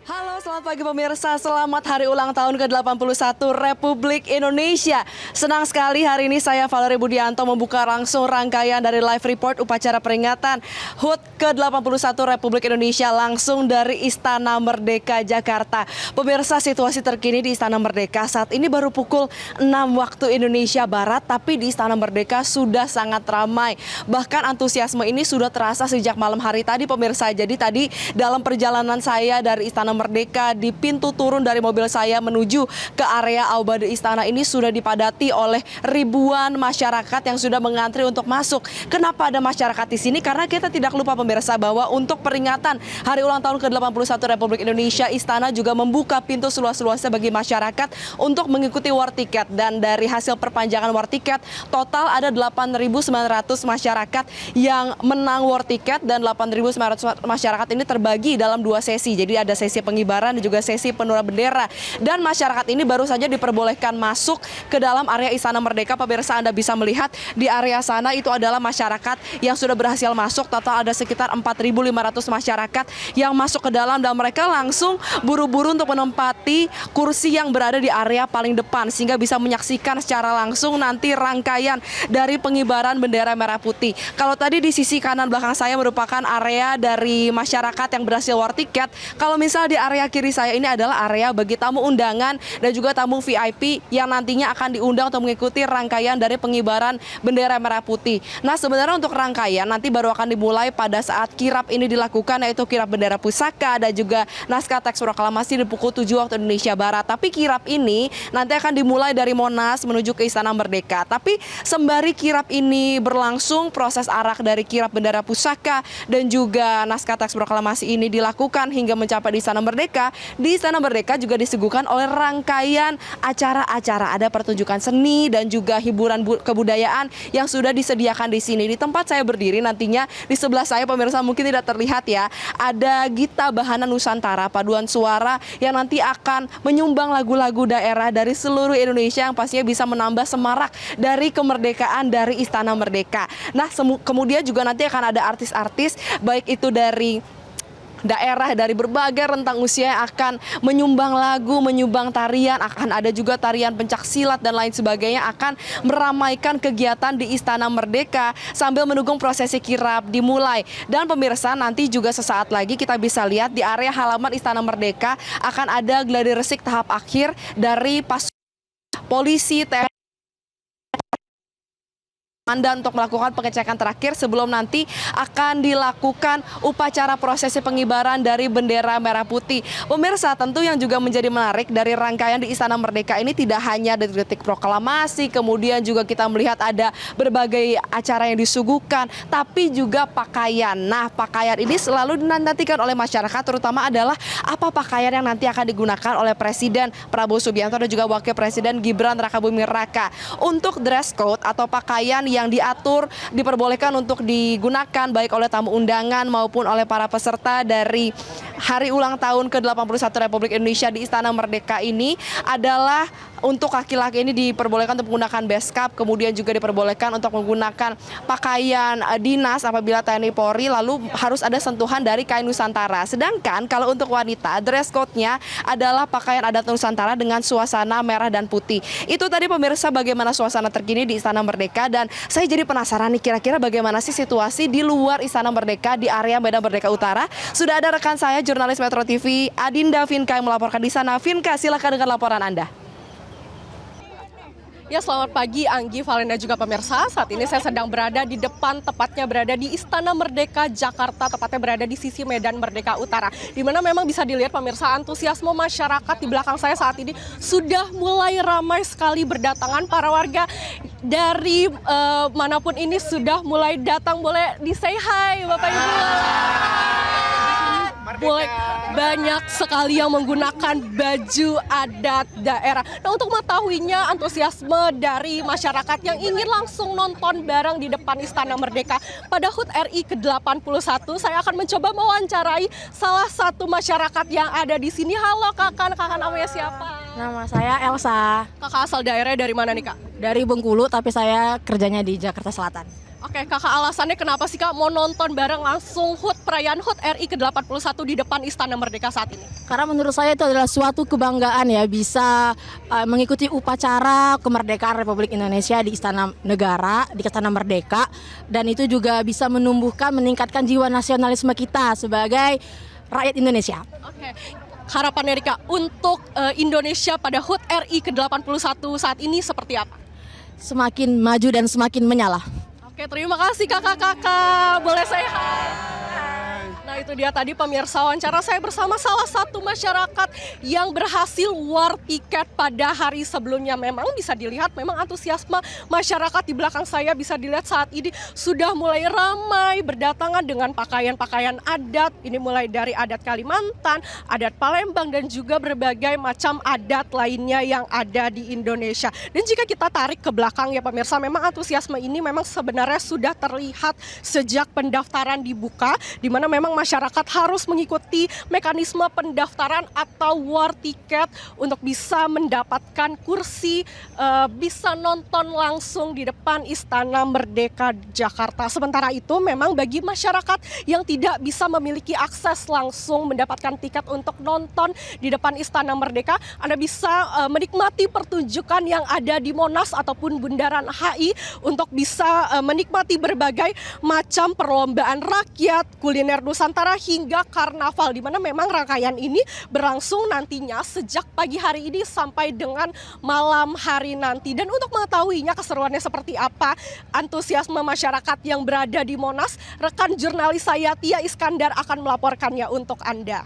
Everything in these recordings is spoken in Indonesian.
Halo, selamat pagi pemirsa. Selamat hari ulang tahun ke-81 Republik Indonesia. Senang sekali hari ini saya Valerie Budianto membuka langsung rangkaian dari live report upacara peringatan HUT ke-81 Republik Indonesia langsung dari Istana Merdeka Jakarta. Pemirsa, situasi terkini di Istana Merdeka saat ini baru pukul 6 waktu Indonesia Barat, tapi di Istana Merdeka sudah sangat ramai. Bahkan antusiasme ini sudah terasa sejak malam hari tadi pemirsa. Jadi tadi dalam perjalanan saya dari Istana Merdeka, di pintu turun dari mobil saya menuju ke area Aula Istana ini sudah dipadati oleh ribuan masyarakat yang sudah mengantri untuk masuk. Kenapa ada masyarakat di sini? Karena kita tidak lupa pemirsa bahwa untuk peringatan hari ulang tahun ke-81 Republik Indonesia, Istana juga membuka pintu seluas-luasnya bagi masyarakat untuk mengikuti war tiket. Dan dari hasil perpanjangan war tiket, total ada 8.900 masyarakat yang menang war tiket, dan 8.900 masyarakat ini terbagi dalam dua sesi. Jadi ada sesi pengibaran dan juga sesi penurunan bendera. Dan masyarakat ini baru saja diperbolehkan masuk ke dalam area Istana Merdeka. Pemirsa, Anda bisa melihat di area sana itu adalah masyarakat yang sudah berhasil masuk. Total ada sekitar 4.500 masyarakat yang masuk ke dalam, dan mereka langsung buru-buru untuk menempati kursi yang berada di area paling depan sehingga bisa menyaksikan secara langsung nanti rangkaian dari pengibaran bendera merah putih. Kalau tadi di sisi kanan belakang saya merupakan area dari masyarakat yang berhasil war tiket, kalau misal di area kiri saya ini adalah area bagi tamu undangan dan juga tamu VIP yang nantinya akan diundang untuk mengikuti rangkaian dari pengibaran bendera merah putih. Nah, sebenarnya untuk rangkaian nanti baru akan dimulai pada saat kirap ini dilakukan, yaitu kirap bendera pusaka dan juga naskah teks proklamasi di pukul 7 waktu Indonesia Barat. Tapi kirap ini nanti akan dimulai dari Monas menuju ke Istana Merdeka. Tapi sembari kirap ini berlangsung, proses arak dari kirap bendera pusaka dan juga naskah teks proklamasi ini dilakukan hingga mencapai di Istana Merdeka. Di Istana Merdeka juga disuguhkan oleh rangkaian acara-acara, ada pertunjukan seni dan juga hiburan kebudayaan yang sudah disediakan di sini. Di tempat saya berdiri nantinya di sebelah saya pemirsa mungkin tidak terlihat ya, ada Gita Bahana Nusantara, paduan suara yang nanti akan menyumbang lagu-lagu daerah dari seluruh Indonesia yang pastinya bisa menambah semarak dari kemerdekaan dari Istana Merdeka. Nah, kemudian juga nanti akan ada artis-artis baik itu dari daerah dari berbagai rentang usia yang akan menyumbang lagu, menyumbang tarian, akan ada juga tarian pencak silat dan lain sebagainya, akan meramaikan kegiatan di Istana Merdeka sambil menunggu prosesi kirap dimulai. Dan pemirsa, nanti juga sesaat lagi kita bisa lihat di area halaman Istana Merdeka akan ada gladi resik tahap akhir dari pasukan polisi, TNI Anda untuk melakukan pengecekan terakhir sebelum nanti akan dilakukan upacara prosesi pengibaran dari bendera merah putih. Pemirsa, tentu yang juga menjadi menarik dari rangkaian di Istana Merdeka ini tidak hanya detik-detik proklamasi, kemudian juga kita melihat ada berbagai acara yang disuguhkan, tapi juga pakaian. Nah, pakaian ini selalu dinantikan oleh masyarakat, terutama adalah apa pakaian yang nanti akan digunakan oleh Presiden Prabowo Subianto dan juga Wakil Presiden Gibran Rakabuming Raka. Untuk dress code atau pakaian yang diatur diperbolehkan untuk digunakan baik oleh tamu undangan maupun oleh para peserta dari hari ulang tahun ke-81 Republik Indonesia di Istana Merdeka ini adalah untuk laki-laki ini diperbolehkan untuk menggunakan beskap, kemudian juga diperbolehkan untuk menggunakan pakaian dinas apabila TNI Polri, lalu harus ada sentuhan dari kain Nusantara. Sedangkan kalau untuk wanita, dress code-nya adalah pakaian adat Nusantara dengan suasana merah dan putih. Itu tadi pemirsa bagaimana suasana terkini di Istana Merdeka, dan saya jadi penasaran nih kira-kira bagaimana sih situasi di luar Istana Merdeka di area Medan Merdeka Utara. Sudah ada rekan saya jurnalis Metro TV Adinda Vinka yang melaporkan di sana. Vinka, silakan dengan laporan Anda. Ya, selamat pagi Anggi, Valen dan juga pemirsa. Saat ini saya sedang berada di depan, tepatnya berada di Istana Merdeka Jakarta, tepatnya berada di sisi Medan Merdeka Utara. Di mana memang bisa dilihat pemirsa, antusiasme masyarakat di belakang saya saat ini sudah mulai ramai sekali berdatangan. Para warga dari manapun ini sudah mulai datang. Boleh di-say hi Bapak Ibu. Boleh, banyak sekali yang menggunakan baju adat daerah. Nah, untuk mengetahuinya antusiasme dari masyarakat yang ingin langsung nonton bareng di depan Istana Merdeka pada HUT RI ke-81, saya akan mencoba mewawancarai salah satu masyarakat yang ada di sini. Halo kakak namanya siapa? Nama saya Elsa. Kakak asal daerah dari mana nih kak? Dari Bengkulu, tapi saya kerjanya di Jakarta Selatan. Oke, kakak, alasannya kenapa sih kak mau nonton bareng langsung perayaan HUT RI ke-81 di depan Istana Merdeka saat ini? Karena menurut saya itu adalah suatu kebanggaan ya, bisa mengikuti upacara kemerdekaan Republik Indonesia di Istana Negara, di Istana Merdeka, dan itu juga bisa meningkatkan jiwa nasionalisme kita sebagai rakyat Indonesia. Oke, harapannya nih kak untuk Indonesia pada HUT RI ke-81 saat ini seperti apa? Semakin maju dan semakin menyala. Oke, terima kasih kakak-kakak. Boleh saya hai? Nah, itu dia tadi pemirsa wawancara saya bersama salah satu masyarakat yang berhasil war tiket pada hari sebelumnya. Memang bisa dilihat, memang antusiasme masyarakat di belakang saya bisa dilihat saat ini sudah mulai ramai berdatangan dengan pakaian-pakaian adat. Ini mulai dari adat Kalimantan, adat Palembang, dan juga berbagai macam adat lainnya yang ada di Indonesia. Dan jika kita tarik ke belakang ya pemirsa, memang antusiasme ini memang sebenarnya sudah terlihat sejak pendaftaran dibuka, di mana memang masyarakat harus mengikuti mekanisme pendaftaran atau war tiket untuk bisa mendapatkan kursi, bisa nonton langsung di depan Istana Merdeka Jakarta. Sementara itu memang bagi masyarakat yang tidak bisa memiliki akses langsung mendapatkan tiket untuk nonton di depan Istana Merdeka, Anda bisa menikmati pertunjukan yang ada di Monas ataupun Bundaran HI untuk bisa menikmati berbagai macam perlombaan rakyat, kuliner Nusantara hingga karnaval, di mana memang rangkaian ini berlangsung nantinya sejak pagi hari ini sampai dengan malam hari nanti. Dan untuk mengetahuinya keseruannya seperti apa, antusiasme masyarakat yang berada di Monas, rekan jurnalis saya Tia Iskandar akan melaporkannya untuk Anda.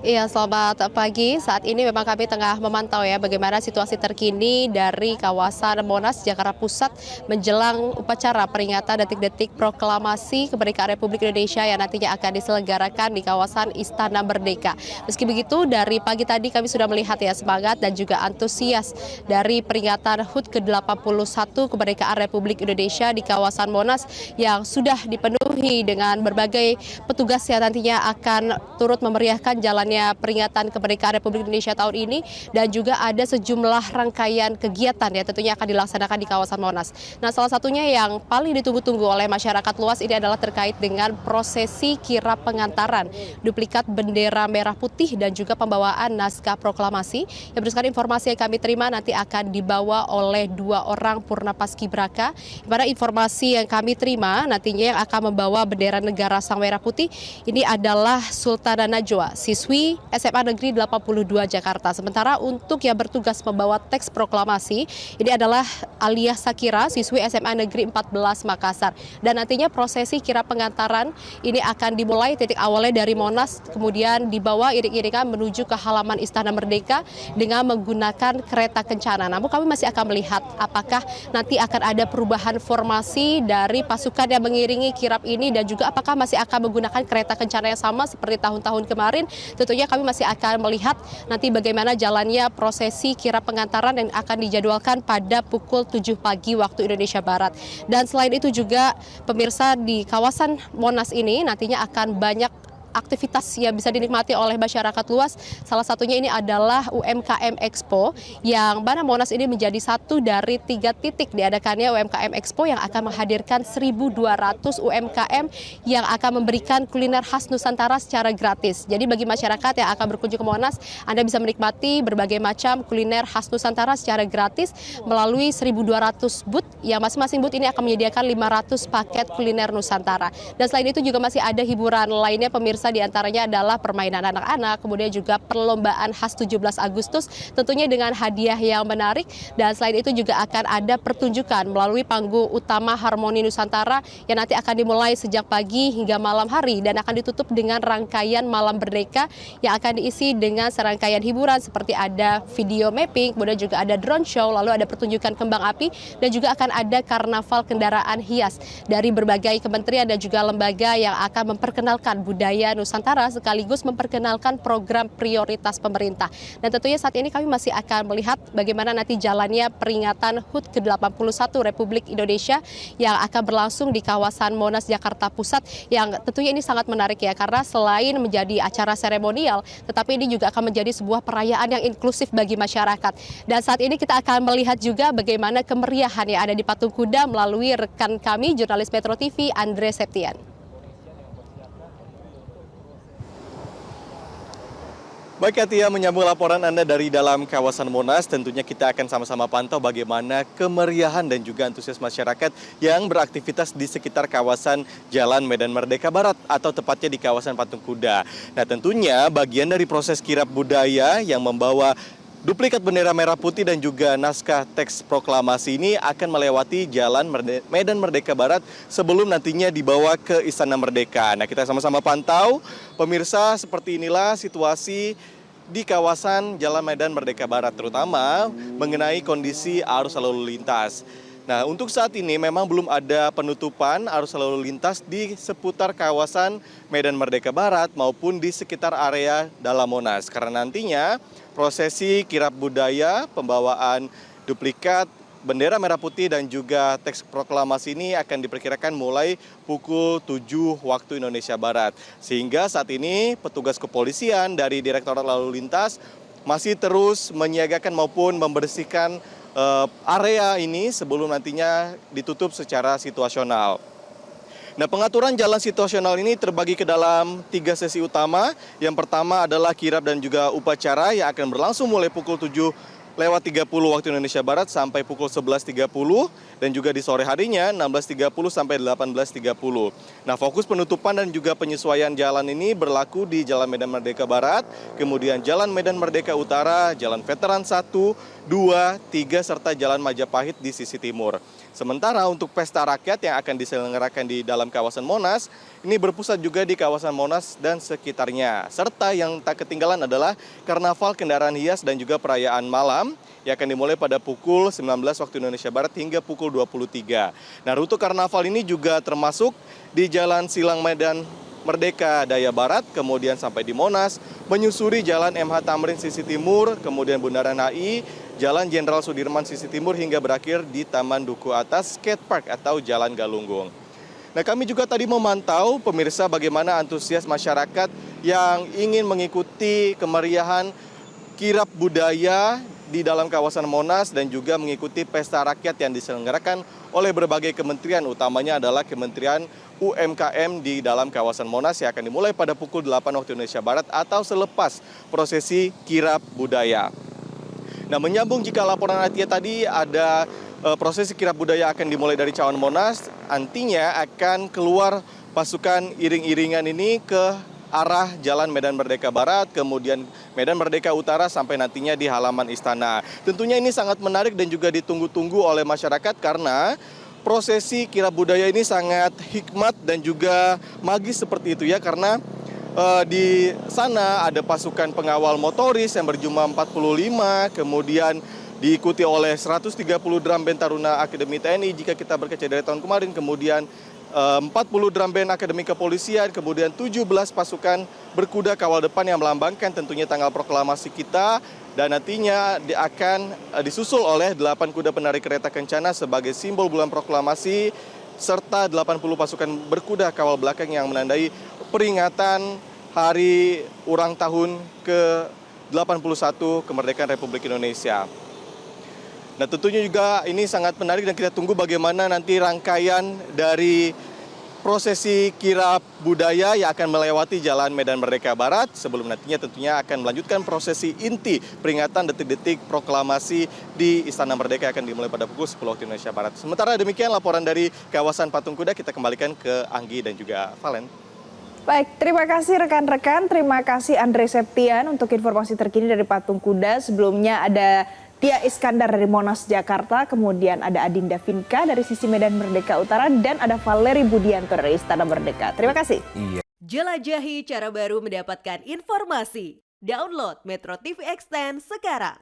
Iya, selamat pagi. Saat ini memang kami tengah memantau ya bagaimana situasi terkini dari kawasan Monas, Jakarta Pusat menjelang upacara peringatan detik-detik proklamasi kemerdekaan Republik Indonesia yang nantinya akan diselenggarakan di kawasan Istana Merdeka. Meski begitu, dari pagi tadi kami sudah melihat ya semangat dan juga antusias dari peringatan HUT ke-81 kemerdekaan Republik Indonesia di kawasan Monas yang sudah dipenuhi dengan berbagai petugas yang nantinya akan turut memeriahkan jalannya peringatan kemerdekaan Republik Indonesia tahun ini, dan juga ada sejumlah rangkaian kegiatan ya tentunya akan dilaksanakan di kawasan Monas. Nah, salah satunya yang paling ditunggu-tunggu oleh masyarakat luas ini adalah terkait dengan prosesi kirap pengantaran duplikat bendera merah putih dan juga pembawaan naskah proklamasi. Yang berdasarkan informasi yang kami terima nanti akan dibawa oleh 2 orang Purna Paskibraka. Pada informasi yang kami terima nantinya yang akan membawa bendera negara sang merah putih ini adalah Sultana Najwa, siswi SMA Negeri 82 Jakarta. Sementara untuk yang bertugas membawa teks proklamasi ini adalah Alia Sakira, siswi SMA Negeri 14 Makassar. Dan nantinya prosesi kirap pengantaran ini akan dimulai titik awalnya dari Monas, kemudian dibawa iring-iringan menuju ke halaman Istana Merdeka dengan menggunakan kereta kencana. Namun kami masih akan melihat apakah nanti akan ada perubahan formasi dari pasukan yang mengiringi kirap ini, dan juga apakah masih akan menggunakan kereta kencana yang sama seperti tahun-tahun kemarin. Tentunya kami masih akan melihat nanti bagaimana jalannya prosesi kirap pengantaran yang akan dijadwalkan pada pukul 7 pagi waktu Indonesia Barat. Dan selain itu juga pemirsa, di kawasan Monas ini nantinya akan banyak aktivitas yang bisa dinikmati oleh masyarakat luas. Salah satunya ini adalah UMKM Expo, yang mana Monas ini menjadi satu dari 3 titik diadakannya UMKM Expo yang akan menghadirkan 1.200 UMKM yang akan memberikan kuliner khas Nusantara secara gratis. Jadi bagi masyarakat yang akan berkunjung ke Monas, Anda bisa menikmati berbagai macam kuliner khas Nusantara secara gratis melalui 1.200 booth, yang masing-masing booth ini akan menyediakan 500 paket kuliner Nusantara. Dan selain itu juga masih ada hiburan lainnya pemirsa, di antaranya adalah permainan anak-anak, kemudian juga perlombaan khas 17 Agustus tentunya dengan hadiah yang menarik. Dan selain itu juga akan ada pertunjukan melalui panggung utama Harmoni Nusantara yang nanti akan dimulai sejak pagi hingga malam hari dan akan ditutup dengan rangkaian Malam Merdeka yang akan diisi dengan serangkaian hiburan seperti ada video mapping, kemudian juga ada drone show, lalu ada pertunjukan kembang api, dan juga akan ada karnaval kendaraan hias dari berbagai kementerian dan juga lembaga yang akan memperkenalkan budaya Indonesia Nusantara sekaligus memperkenalkan program prioritas pemerintah. Dan tentunya saat ini kami masih akan melihat bagaimana nanti jalannya peringatan HUT ke-81 Republik Indonesia yang akan berlangsung di kawasan Monas Jakarta Pusat, yang tentunya ini sangat menarik ya, karena selain menjadi acara seremonial, tetapi ini juga akan menjadi sebuah perayaan yang inklusif bagi masyarakat. Dan saat ini kita akan melihat juga bagaimana kemeriahan yang ada di Patung Kuda melalui rekan kami, jurnalis Metro TV, Andre Septian. Baik Katia, menyambung laporan Anda dari dalam kawasan Monas, tentunya kita akan sama-sama pantau bagaimana kemeriahan dan juga antusias masyarakat yang beraktivitas di sekitar kawasan Jalan Medan Merdeka Barat atau tepatnya di kawasan Patung Kuda. Nah tentunya bagian dari proses kirap budaya yang membawa duplikat bendera merah putih dan juga naskah teks proklamasi ini akan melewati Jalan Medan Merdeka Barat sebelum nantinya dibawa ke Istana Merdeka. Nah kita sama-sama pantau, pemirsa, seperti inilah situasi di kawasan Jalan Medan Merdeka Barat, terutama mengenai kondisi arus lalu lintas. Nah, untuk saat ini memang belum ada penutupan arus lalu lintas di seputar kawasan Medan Merdeka Barat maupun di sekitar area dalam Monas. Karena nantinya prosesi kirap budaya, pembawaan duplikat bendera merah putih dan juga teks proklamasi ini akan diperkirakan mulai pukul 7 waktu Indonesia Barat. Sehingga saat ini petugas kepolisian dari Direktorat Lalu Lintas masih terus menyiagakan maupun membersihkan area ini sebelum nantinya ditutup secara situasional. Nah, pengaturan jalan situasional ini terbagi ke dalam 3 sesi utama. Yang pertama adalah kirap dan juga upacara yang akan berlangsung mulai pukul 7:30 waktu Indonesia Barat sampai pukul 11:30 dan juga di sore harinya 16:30 sampai 18:30. Nah, fokus penutupan dan juga penyesuaian jalan ini berlaku di Jalan Medan Merdeka Barat, kemudian Jalan Medan Merdeka Utara, Jalan Veteran 1, 2, 3 serta Jalan Majapahit di sisi timur. Sementara untuk pesta rakyat yang akan diselenggarakan di dalam kawasan Monas, ini berpusat juga di kawasan Monas dan sekitarnya. Serta yang tak ketinggalan adalah karnaval kendaraan hias dan juga perayaan malam yang akan dimulai pada pukul 19 waktu Indonesia Barat hingga pukul 23. Nah, rute karnaval ini juga termasuk di Jalan Silang Medan Merdeka Daya Barat, kemudian sampai di Monas, menyusuri Jalan MH Tamrin sisi timur, kemudian Bundaran HI, Jalan Jenderal Sudirman sisi timur hingga berakhir di Taman Duku Atas Skatepark atau Jalan Galunggung. Nah, kami juga tadi memantau pemirsa bagaimana antusias masyarakat yang ingin mengikuti kemeriahan kirap budaya di dalam kawasan Monas dan juga mengikuti pesta rakyat yang diselenggarakan oleh berbagai kementerian, utamanya adalah Kementerian UMKM di dalam kawasan Monas yang akan dimulai pada pukul 8 waktu Indonesia Barat atau selepas prosesi kirap budaya. Nah, menyambung jika laporan Atia tadi ada prosesi kirap budaya akan dimulai dari Cawan Monas, nantinya akan keluar pasukan iring-iringan ini ke arah Jalan Medan Merdeka Barat, kemudian Medan Merdeka Utara sampai nantinya di halaman istana. Tentunya ini sangat menarik dan juga ditunggu-tunggu oleh masyarakat karena prosesi kirap budaya ini sangat hikmat dan juga magis seperti itu ya, karena di sana ada pasukan pengawal motoris yang berjumlah 45, kemudian diikuti oleh 130 drum band Taruna Akademi TNI jika kita berkaca dari tahun kemarin, kemudian 40 drum band Akademi Kepolisian, kemudian 17 pasukan berkuda kawal depan yang melambangkan tentunya tanggal proklamasi kita, dan nantinya akan disusul oleh 8 kuda penarik kereta kencana sebagai simbol bulan proklamasi, serta 80 pasukan berkuda kawal belakang yang menandai peringatan Hari Ulang Tahun ke-81 Kemerdekaan Republik Indonesia. Nah, tentunya juga ini sangat menarik dan kita tunggu bagaimana nanti rangkaian dari prosesi kirap budaya yang akan melewati Jalan Medan Merdeka Barat sebelum nantinya tentunya akan melanjutkan prosesi inti peringatan detik-detik proklamasi di Istana Merdeka yang akan dimulai pada pukul 10 waktu Indonesia Barat. Sementara demikian laporan dari kawasan Patung Kuda, kita kembalikan ke Anggi dan juga Valen. Baik, terima kasih rekan-rekan, terima kasih Andre Septian untuk informasi terkini dari Patung Kuda. Sebelumnya ada Tia Iskandar dari Monas Jakarta, kemudian ada Adinda Vinka dari sisi Medan Merdeka Utara, dan ada Valeri Budianto dari Istana Merdeka. Terima kasih. Jelajahi cara baru mendapatkan informasi. Download Metro TV Extend sekarang.